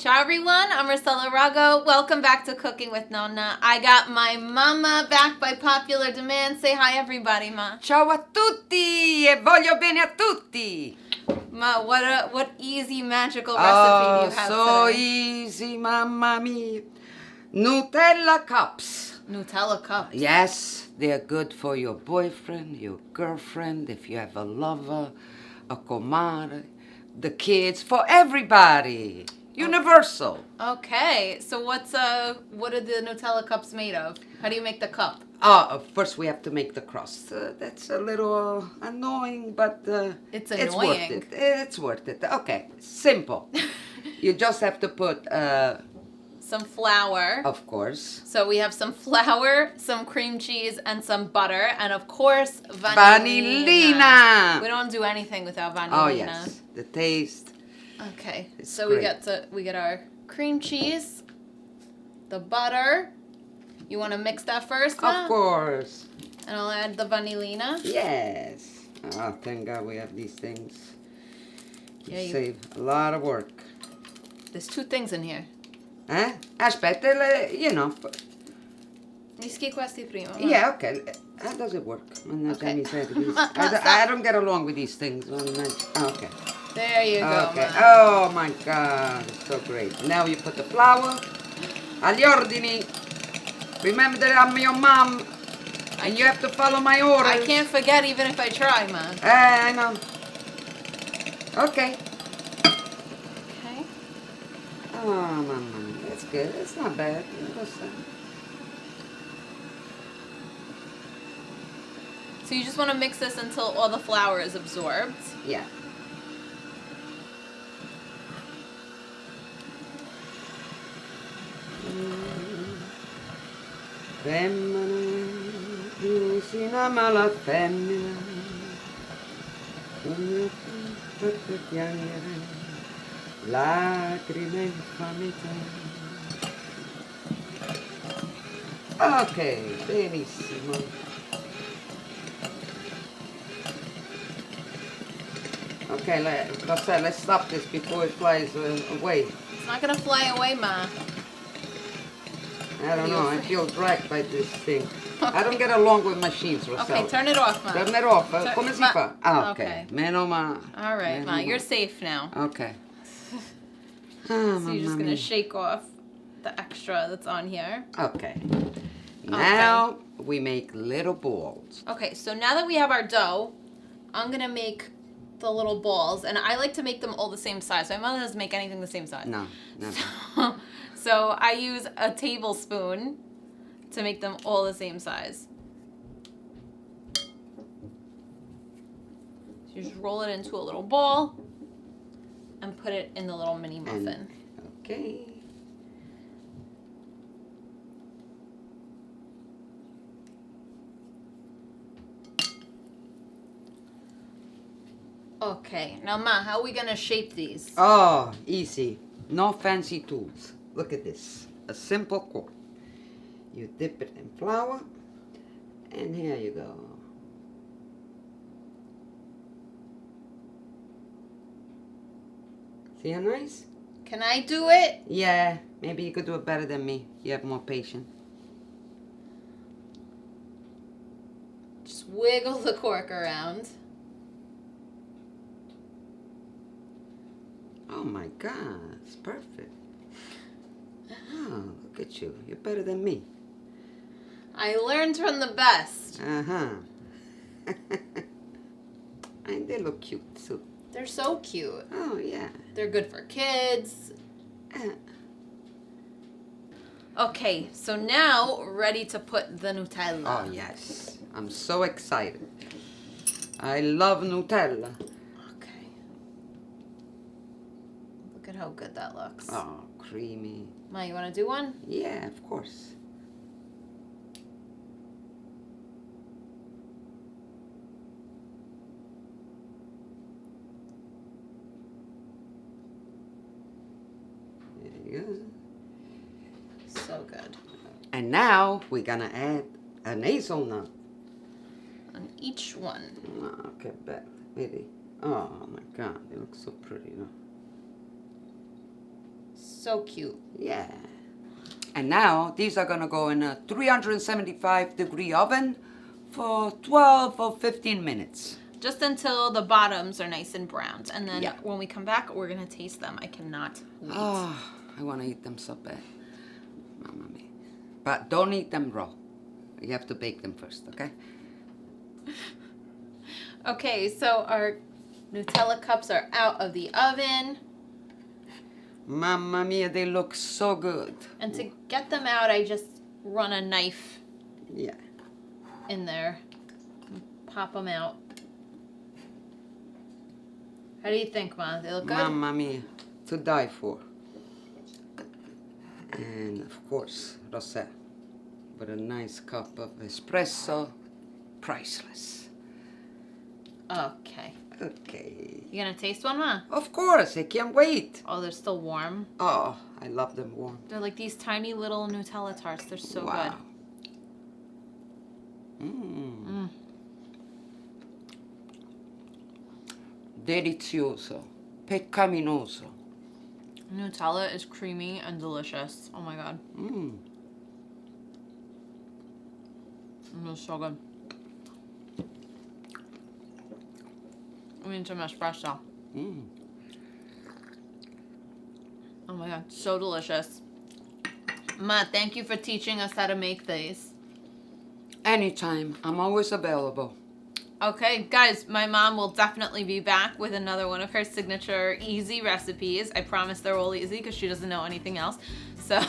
Ciao everyone, I'm Rossella Rago. Welcome back to Cooking with Nonna. I got my mama back by popular demand. Say hi everybody, ma. Ciao a tutti e voglio bene a tutti. Ma, what easy magical recipe do you have so today? easy, mamma mia. Nutella Cups. Nutella Cups. Yes, they're good for your boyfriend, your girlfriend, if you have a lover, a comadre, the kids, for everybody. Universal. Okay, so what are the Nutella Cups made of? How do you make the cup? First we have to make the crust. That's a little annoying, but It's it's annoying. worth it. It's worth it. Okay, simple. You just have to put, Some flour. of course, So we have some flour, some cream cheese, and some butter, and of course, vanillina. We don't do anything without vanillina. Oh yes, the taste. Okay, It's so great. we get our cream cheese, the butter. You want to mix that first, Ma? Of course. And I'll add the vanillina. Yes. Oh, thank God we have these things. Yeah, Save a lot of work. There's 2 things in here. Aspetta, you know. Mischi questi prima. Ma. Yeah, okay. How does it work? Okay. I don't get along with these things. Okay. There you go, Okay. Ma. Oh my God, it's so great. Now you put the flour. Agli ordini. Remember that I'm your mom, and you have to follow my orders. I can't forget even if I try, Ma. I know. Okay. Okay. Oh, mamma, that's good. It's not bad. Listen. So you just want to mix this until all the flour is absorbed. Yeah. Femmina, più si ama la femmina, come tutte piangere, lacrime infamità. Ok, benissimo. Okay, Rossella, let's stop this before it flies away. It's not gonna fly away, Ma. I don't know, I feel dragged by this thing. I don't get along with machines, Rossella. Okay, turn it off, Ma. Turn it off. Come si fa? Ah, ok. Okay. Meno male. All right, Meno Ma, male. you're safe now. Okay. So you're just gonna shake off the extra that's on here. Okay. Now we make little balls. Okay, so now that we have our dough, I'm gonna make the little balls, and I like to make them all the same size. My mother doesn't make anything the same size. No, never. So I use a tablespoon to make them all the same size. So you just roll it into a little ball and put it in the little mini muffin. Okay. Okay, now Ma, how are we gonna shape these? Oh, easy. No fancy tools. Look at this. A simple core. You dip it in flour, and here you go. See how nice? Can I do it? Yeah, maybe you could do it better than me. You have more patience. Just wiggle the cork around. Oh my God, it's perfect. Oh, look at you. You're better than me. I learned from the best. Uh-huh. And they look cute too. They're so cute. Oh, yeah. They're good for kids. Okay, so now ready to put the Nutella. Oh, yes. I'm so excited. I love Nutella. Okay. Look at how good that looks. Oh, creamy. Ma, you want to do one? Yeah, of course. There you go. So good. And now we're gonna add a hazelnut. On each one. Oh, che bello, vedi? Oh my God, they look so pretty, no? So cute. Yeah. And now these are gonna go in a 375-degree oven for 12 or 15 minutes. Just until the bottoms are nice and browned. And then Yeah. when we come back, we're going to taste them. I cannot wait. Oh, I want to eat them so bad. Mamma mia. But don't eat them raw. You have to bake them first, okay? Okay, so our Nutella cups are out of the oven. Mamma mia, they look so good. And to get them out, I just run a knife Yeah. in there. Pop them out. How do you think, Ma? They look good? Mamma mia, to die for. And of course, Rossella, with a nice cup of espresso, priceless. Okay. Okay. You gonna taste one, Ma? Of course, I can't wait. Oh, they're still warm. Oh, I love them warm. They're like these tiny little Nutella tarts. They're so Wow. good. Mm. Delizioso, peccaminoso. Nutella is creamy and delicious. Oh my god. It's so good. I mean, some espresso. Oh my god, so delicious. Ma, thank you for teaching us how to make these. Anytime, I'm always available. Okay, guys, my mom will definitely be back with another one of her signature easy recipes. I promise they're all easy because she doesn't know anything else. So,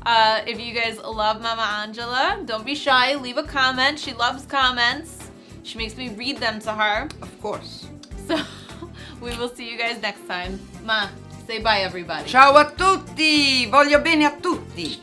if you guys love Mama Angela, don't be shy. Leave a comment. She loves comments. She makes me read them to her. Of course. So, we will see you guys next time. Ma, say bye, everybody. Ciao a tutti! Voglio bene a tutti!